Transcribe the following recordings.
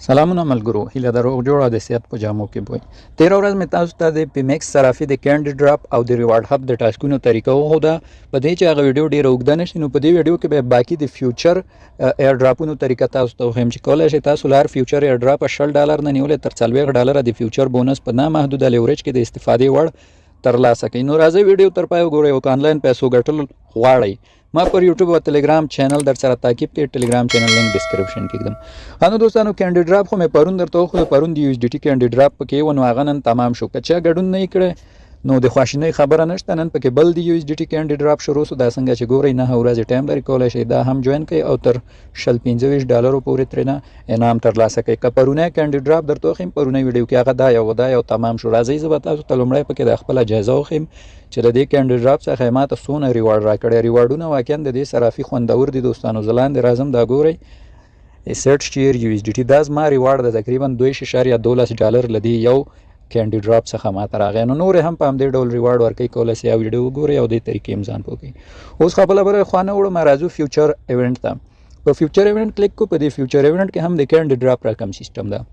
سلامونه ملګرو، هیله ده روغ جوړ او د صحت په جامو کې بوی. تېره ورځ مې تاسو ته د پیمکس صرافي د کینډي ډراپ او د ریوارډ هب د ټاسکونو طریقه وښوده. په دې چې هغه ویډیو ډېره اوږده نه شي، نو په دې ویډیو کې به باقي د فیوچر ایر ډراپونو طریقه تاسو ته وښیم چې کولی شئ تاسو له هر فیوچر ایر ډراپ $60 نه نیولې تر $40 د فیوچر بونس په نامحدوده لیوریج کې د استفادې وړ ترلاسه کړئ. نو راځئ ویډیو تر پای وګورئ او که آنلاین پیسو ګټل غواړئ ما پر یوټیوب او تلیګرام چینل در سره تعقیب کې ټلیګرام چینل لینک ډسکرپشن کې کړم. نو دوستانو کینډي ډراپ خو مې پرون درته وښود، پرون د USDT کینډي ډراپ پکې و، نو هغه نن تمام شو. که چا ګډون نه یې کړی نو د خواشینۍ خبره نشته، نن پکې بل د USDT کینډي ډراپ شروع شو. دا څنګه چې ګورئ 9 ورځې ټایم لري، کولی شئ دا هم جوین کړئ او تر $25 پورې ترېنه انعام ترلاسه کړئ. که پرونی کینډي ډراپ درته وښیم، پرونی ویډیو کې هغه دا یو تمام شو. راځئ زه به تاسو ته لومړی پکې د خپله جایزه وښیم چې د دې کینډي ډراپ څخه یې ماته څونه ریوارډ راکړی. ریوارډونه واقعا د دې صرافي خوندور دي دوستانو. زه لاندې راځم، دا ګورئ سیټ شیر USDT، دا زما ریوارډ ده تقریبا $2.12 له دې یو کینډي ډراپ څخه ماته راغی. نو نور هم په همدې ډول ریوارډ ورکوي، کولی شئ یو ویډیو وګورئ او دې طریقې هم ځان پوه کړئ. اوس خپله بله خوا نه وړو، ما راځو فیوچر ایونټ ته. په فیوچر ایونټ کلیک کو. په دې فیوچر ایونټ کې هم د کینډي ډراپ رقم سیستم ده.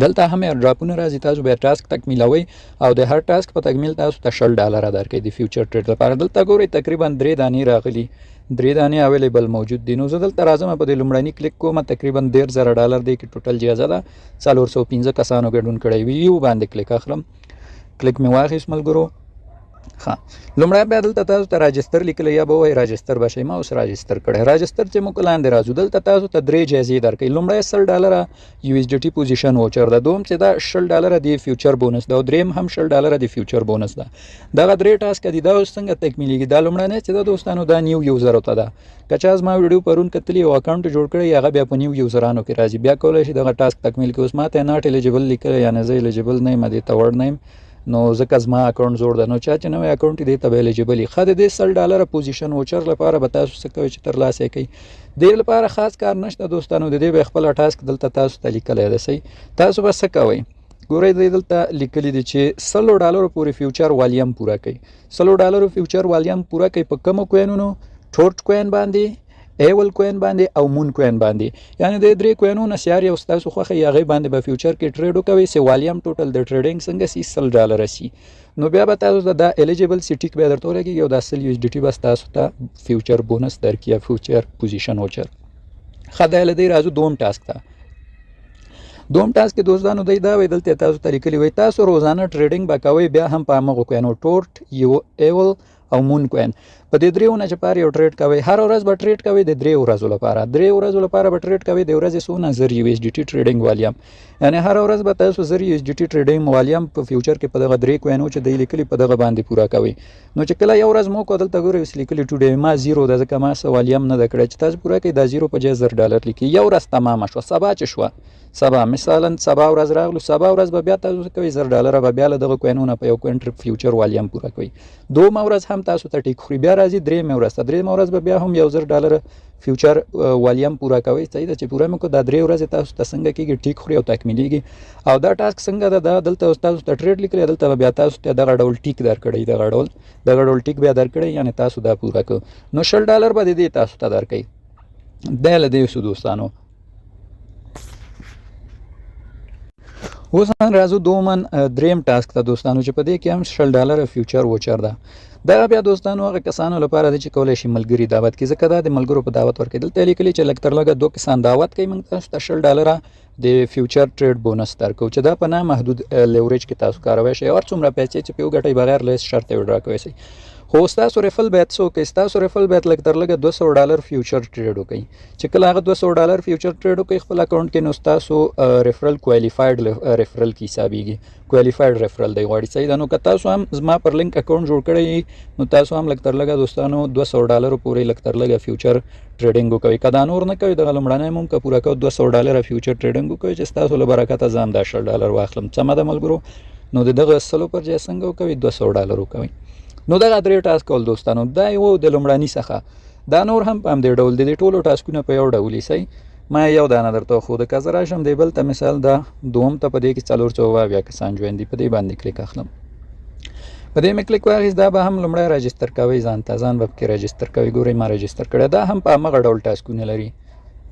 دلته هم ایر ډراپونه راځي، تاسو به ټاسک تکمیلوئ او د هر ټاسک په تکمیل تاسو ته $60 درکوي د فیوچر ټریډ لپاره. دلته ګورئ تقریبا 3 دانې راغلي، 3 دانې اویلیبل موجود دي. نو زه دلته راځم، په دې لومړني کلیک کوم، تقریبا $10,000 دی کې ټوټل جایزه ده. 415 کسانو ګډون کړی وي. یو باندې کلیک اخلم، کلیک مې واخیست ملګرو. ښه، لومړی بیا دلته تاسو ته راجستر لیکلی، یا به وایي راجستر به شئ. ما اوس راجستر کړی. راجستر چې موږ لاندې راځو، دلته تاسو ته 3 جایزې درکوي. لومړی $100 USDT پوزیشن ووچر ده، دوم چې دا $60 د فیوچر بونس ده، او دریم هم $60 د فیوچر بونس ده. دغه 3 ټاسک دي. دا اوس څنګه تکمیلیږي؟ دا لومړنی چې ده دوستانو، دا نیو یوزر ته ده. که چا زما ویډیو پرون کتلی او اکاونټ جوړ کړی، هغه بیا په نیو یوزرانو کې راځي، بیا کولی شي دغه ټاسک تکمیل کړي. اوس ماته ناټ الیجیبل لیکلی، یعنې زه الیجیبل نه یم، دې ته وړ نه یم، نو ځکه زما اکاونټ جوړ ده. نو چا چې نوی اکاونټ یې دې ته به الیجیبل وي. ښه، د دې $100 پوزیشن ووچر لپاره به تاسو څه کوئ چې ترلاسه یې کوئ. دې لپاره خاص کار نشته دوستانو، د دې به خپله ټاسک دلته تاسو ته لیکلی ده. صحیح، تاسو به څه کوئ؟ ګورئ دلته لیکلي دي چې $100 پورې فیوچر والیم پوره کوي. $100 فیوچر والیم پوره کوي په کومو کوینونو؟ ټورټ کوین باندې، ایول کوین باندې او مون کوین باندې. یعنی د 3 کوینونو سیار یو ستاسو خوښه یې هغې باندې به فیوچر کې ټریډ وکوئ. چې والیم ټوټل د ټریډینګ څنګه سي $100 سي، نو بیا به تاسو ته دا الیجیبل سی ټیک بیا درته ولګېږي او دا 100 USDT بس تاسو ته فیوچر بونس درکړي یا فیوچر پوزیشن وچر. ښه، دا له دې راځو دوم ټاسک ته. دوم ټاسک کې دوستانو دی دا وایي، دلته تاسو ته لیکلي وایي تاسو روزانه ټریډینګ به کوئ، بیا هم په همغو کوینو ټورټ، ایول او مون کوین. په دې 3 نه چې پاره یو ټریډ کوئ، هر ورځ به ټریډ کوئ د 3 ورځو لپاره. 3 ورځو لپاره به ټریډ کوئ، د ورځې څونه 1000 USDT ټریډینګ والیم. یعنی هر ورځ به تاسو 1000 USDT ټریډینګ والیم په فیوچر کې په دغه 3 کوینو چې دی لیکلي په دغه باندې پوره کوئ. نو چې کله یو ورځ مو کو، دلته ګورئ اوس لیکلي ټوډے ما 0 ده، ځکه ما څه والیم نه ده کړی. چې تاسو پوره کوئ، دا 0 په ځای $1000 لیکي. یو ورځ تمامه شوه، سبا چې شوه، سبا مثلا سبا ورځ راغلو، سبا ورځ به بیا تاسو کوئ $1000 به بیا له دغه کوینونه په یو کوین فیوچر والیم پوره کوئ. دومه ورځ هم تاسو ته ټیک خوري، بیا راځي درېیمه ورځ ته. درېیمه ورځ به بیا هم $1000 فیوچر والیم پوره کوئ. صحیح ده، چې پوره مې کړو دا 3 ورځې تاسو ته څنګه کېږي؟ ټیک خوري او تکمیلیږي. او دا ټاسک څنګه ده؟ دا دلته تاسو ته ټریډ لیکلی، دلته به بیا تاسو ته دغه ډول ټیک درکړئ، دغه ډول ټیک بیا درکړئ، یعنې تاسو دا پوره کړو. نو $60 به د دې تاسو ته درکوي. دا له دې شو دوستانو. اوس راځو دریم ټاسک ته دوستانو، چې په دې کې هم $60 فیوچر ووچر ده. دا بیا دوستانو هغه کسانو لپاره دی چې کولی شي ملګري دعوت کړي، ځکه دا د ملګرو په دعوت ورکوي. دلته لیکلي چې لږ تر لږه 2 کسان دعوت کوي، موږ تاسو ته $60 د فیوچر ټریډ بونس درکوو، چې دا په نامحدود لیوریج کې تاسو کارولی شئ. هر څومره پیسې چې پرې وګټئ بغیر له هېڅ شرطه وډرا کولی شئ. خو ستاسو ریفل باید څه وکړئ؟ ستاسو ریفل باید لږ تر لږه $200 فیوچر ټریډ وکړئ. چې کله هغه $200 فیوچر ټریډ وکړئ خپل اکاونټ کې، نو ستاسو ریفرل کوالفاید ریفرل کې حسابېږي. کوالفاید ریفرل دی غواړي. صحیح ده. نو که تاسو هم زما پر لینک اکاونټ جوړ کړی، نو تاسو هم لږ تر لږه دوستانو $200 پورې لږ تر لږه فیوچر ټریډینګ وکوئ. که دا نور نه کوئ، دغه لومړنی مو که پوره کوو $200 فیوچر ټریډینګ وکوئ، چې ستاسو له برکته زه هم دا $60 واخلم. سمه ده ملګرو؟ نو د دغه 100 پر ځای څنګه وکوئ؟ $200 وکوئ. نو دغه 3 ټاسک کول دوستانو، دا یو د لومړني څخه. دا نور هم په همدې ډول دي، د ټولو ټاسکونه په یو ډول یې. صحیح، ما یو دانه درته وښوده. که زه راشم دی بل ته، مثال دا دوم ته، په دې کې 424 کسان جوین دي، په دې باندې کلیک اخلم. په دې مې کلیک واخیست. دا به هم لومړی راجستر کوئ ځان ته، ځان به پکې راجستر کوئ. ګورئ ما راجستر کړی. دا هم په همغه ډول ټاسکونه لري.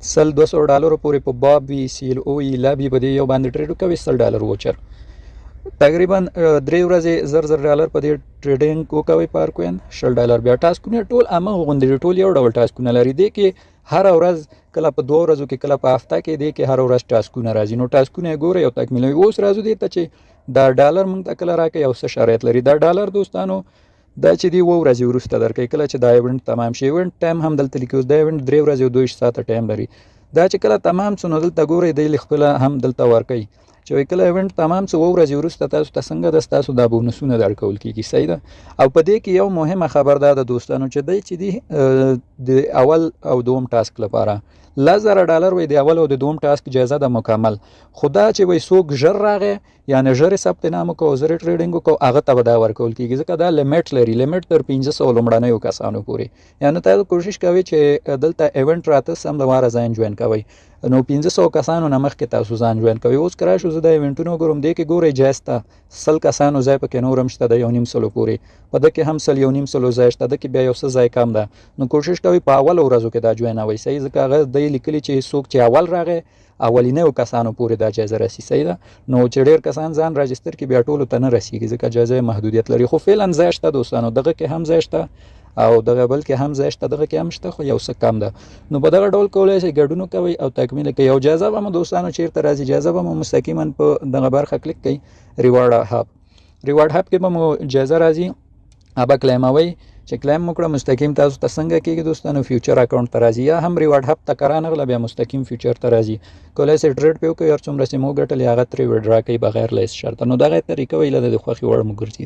$200 پورې په باب وي سیل او وي لابي په دې یو باندې ټریډ کوي $100 ووچر تقریبا 3 ورځې $1000 په دې ټریډینګ وکوي پارکوین $100 بیا ټاسکونه ټول امه غونډې ټول یو ډول ټاسکونه لري دي کې هر ورځ کله په 2 ورځو کې کله په هفته کې دي کې هر ورځ ټاسکونه راځي نو ټاسکونه ګوره یو تکمیلوي اوس راځو دي ته چې دا ډالر موږ ته کله راکې یو څه شرایط لري دا ډالر دوستانو دا چې دی 2 ورځې وروسته درکې کله چې دا ایونت تمام شي ایونت ټایم هم دلته لیکو دا ایونت 3 ورځې او 2 ساعته ټایم لري دا چې کله تمام شو نو دلته ګورئ دی خپل هم دلته ورکوي چې کله ایونت تمام شو 2 ورځې وروسته تاسو ته څنګه د تاسو د بونسونه درکول کیږي صحیح ده او په دې کې یو مهمه خبر ده دوستانو چې دی د اول او دوم ټاسک لپاره $1000 وي د اول او د دوم ټاسک جایزه د مکمل خدا چې وي څوک ژر راغی یعنی ژر ثبت نام کو زر ټریډینګ کو هغه ته دا ورکول کیږي ځکه دا لیمټ لري لیمټ تر 1500 لمړنیو کسانو پورې یعنی تاسو کوشش کوئ چې دلته ایونت راته سم د واره ځان جوین کوئ نو 1500 کسانو نه مخکې تاسو ځان جوین کوئ اوس کرا شو زه د ایونټونو ګورم دی کې ګورئ جایسته 100 کسانو ځای پکې نورم شته د 1.5 پورې په دې کې هم 1.5 ځای شته د کې بیا یو څه ځای کم ده نو کوشش کوئ په اول ورځو کې دا جوین اوي صحیح ځکه هغه د لیکلي چې څوک چې اول راغی اولینو کسانو پورې دا جایزه رسی صحیح ده نو چې ډیر کسان ځان راجستر کې بیا ټولو ته نه رسیږي ځکه جایزه محدودیت لري خو فعلا ځای شته دوستانو دغه کې هم ځای شته او دغه بل کې هم ځای شته دغه کې هم شته خو یو څه کم ده نو په دغه ډول کولای شئ ګډون کوئ او تکمیل کوئ یو جایزه به مو دوستانو چیرته راځي جایزه به مو مستقیما په دغه برخه کلیک کوئ ریوارډ هاب کې به مو جایزه راځي ابا کلیموي چې کلیم وکړه مستقیم تاسو ته څنګه کېږي دوستانو فیوچر اکاونټ ته راځي یا هم ریوارډ هب ته کرانه غلا بیا مستقیم فیوچر ته راځي کولای شئ ټریډ پیو کوي هر څومره چې مو ګټل هغه ترې وډرا کوي بغیر لیس شرط نو دغه طریقه ویل د خوخي وړ مو ګرځي